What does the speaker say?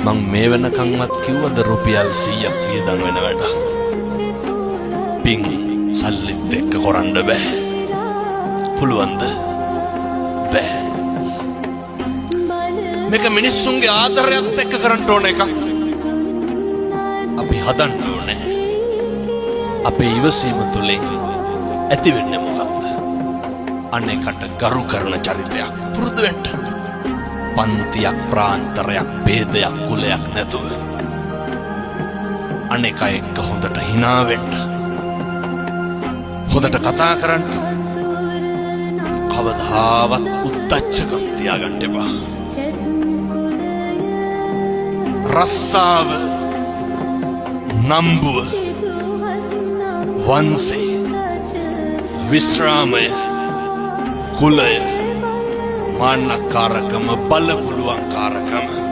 මං මේ වෙනකන්වත් කිව්වද රුපියල් 100ක් වියදම් වෙන වැඩ. පින් සල්ලිත් එක්ක කරන්න බෑ. පුළුවන්ද? බෑ. මේක මිනිස්සුන්ගේ ආදරයත් එක්ක කරන්න ඕන එකක්. අපි හදන්න ඕනේ. අපේ ඉවසීම තුළින් ඇති වෙන්නේ මොකක්ද? අනේකට ගරු කරන චරිතයක් පුරුදු වෙන්න. පන්තියක් ප්‍රාන්තරයක් ભેදයක් කුලයක් නැතුව අනේක එක්ක හොඳට hina වෙන්න. හොඳට කතා කරන්න. කවදාවත් උද්දච්චකම් තියාගන්න එපා. රස්සාව, නම්බුව, වංශය, විශ්‍රාමය, කුලය, මාන්නකාරකම, බලපුලුවන්කාරකම